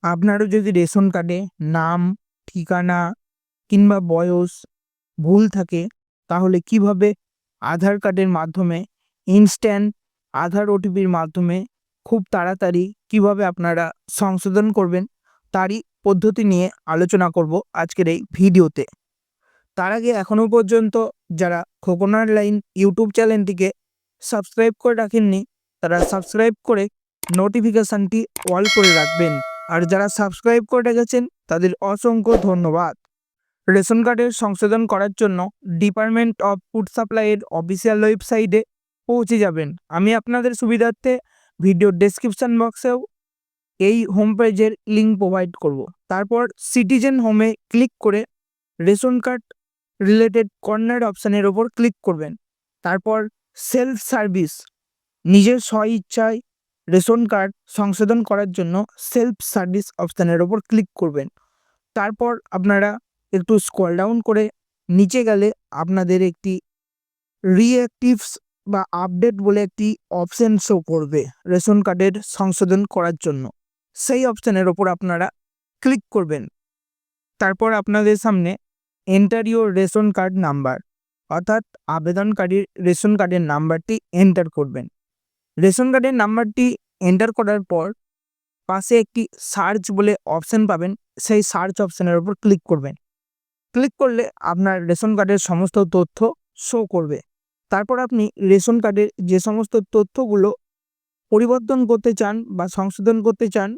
আপনারও যদি রেশন কার্ডে নাম, ঠিকানা কিংবা বয়স ভুল থাকে, তাহলে কিভাবে আধার কার্ডের মাধ্যমে ইনস্ট্যান্ট আধার ওটিপির মাধ্যমে খুব তাড়াতাড়ি কিভাবে আপনারা সংশোধন করবেন, তারই পদ্ধতি নিয়ে আলোচনা করব আজকের এই ভিডিওতে। তার আগে এখনও পর্যন্ত যারা খোকনার লাইন ইউটিউব চ্যানেলটিকে সাবস্ক্রাইব করে রাখেননি, তারা সাবস্ক্রাইব করে নোটিফিকেশানটি অল করে রাখবেন। আর যারা সাবস্ক্রাইব করে রেখেছেন তাদের অসংখ্য ধন্যবাদ। রেশন কার্ডের সংশোধন করার জন্য ডিপার্টমেন্ট অফ ফুড সাপ্লাইয়ের অফিসিয়াল ওয়েবসাইটে পৌঁছে যাবেন। আমি আপনাদের সুবিধার্থে ভিডিও ডেসক্রিপশান বক্সেও এই হোম পেজের লিঙ্ক প্রোভাইড করব। তারপর সিটিজেন হোমে ক্লিক করে রেশন কার্ড রিলেটেড কর্নার অপশানের ওপর ক্লিক করবেন। তারপর সেলফ সার্ভিস, নিজের স্বইচ্ছায় রেশন কার্ড সংশোধন করার জন্য সেলফ সার্ভিস অপশানের ওপর ক্লিক করবেন। তারপর আপনারা একটু স্ক্রল ডাউন করে নিচে গেলে আপনাদের একটি রিঅ্যাক্টিভস বা আপডেট বলে একটি অপশান শো করবে রেশন কার্ডের সংশোধন করার জন্য। সেই অপশানের ওপর আপনারা ক্লিক করবেন। তারপর আপনাদের সামনে enter your ration card number, অর্থাৎ আবেদনকারীর রেশন কার্ডের নাম্বারটি এন্টার করবেন। রেশন কার্ডের নাম্বারটি এন্টার করার পর পাশে একটি সার্চ বলে অপশান পাবেন, সেই সার্চ অপশানের উপর ক্লিক করবেন। ক্লিক করলে আপনার রেশন কার্ডের সমস্ত তথ্য শো করবে। তারপর আপনি রেশন কার্ডের যে সমস্ত তথ্যগুলো পরিবর্তন করতে চান বা সংশোধন করতে চান,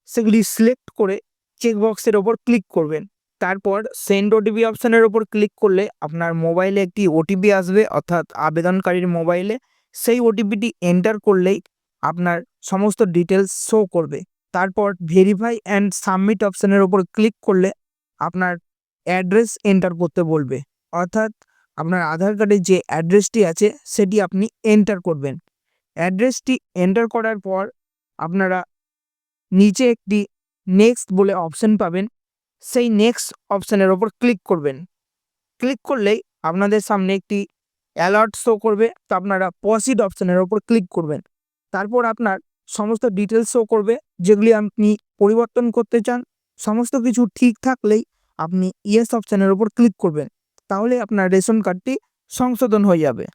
সেগুলি সিলেক্ট করে চেকবক্সের ওপর ক্লিক করবেন। তারপর সেন্ড ওটিপি অপশানের ওপর ক্লিক করলে আপনার মোবাইলে একটি ওটিপি আসবে, অর্থাৎ আবেদনকারীর মোবাইলে। সেই ওটিপিটি এন্টার করলেই আপনার সমস্ত ডিটেলস শো করবে। তারপর ভেরিফাই অ্যান্ড সাবমিট অপশানের ওপর ক্লিক করলে আপনার অ্যাড্রেস এন্টার করতে বলবে, অর্থাৎ আপনার আধার কার্ডের যে অ্যাড্রেসটি আছে সেটি আপনি এন্টার করবেন। অ্যাড্রেসটি এন্টার করার পর আপনারা নিচে একটি নেক্সট বলে অপশান পাবেন, সেই নেক্সট অপশানের ওপর ক্লিক করবেন। ক্লিক করলেই আপনাদের সামনে একটি অ্যালার্ট শো করবে, তো আপনারা প্রসিড অপশানের ওপর ক্লিক করবেন। তারপর আপনার সমস্ত ডিটেলস শো করবে যেগুলি আপনি পরিবর্তন করতে চান। সমস্ত কিছু ঠিক থাকলেই আপনি ইয়েস অপশানের ওপর ক্লিক করবেন, তাহলে আপনার রেশন কার্ডটি সংশোধন হয়ে যাবে।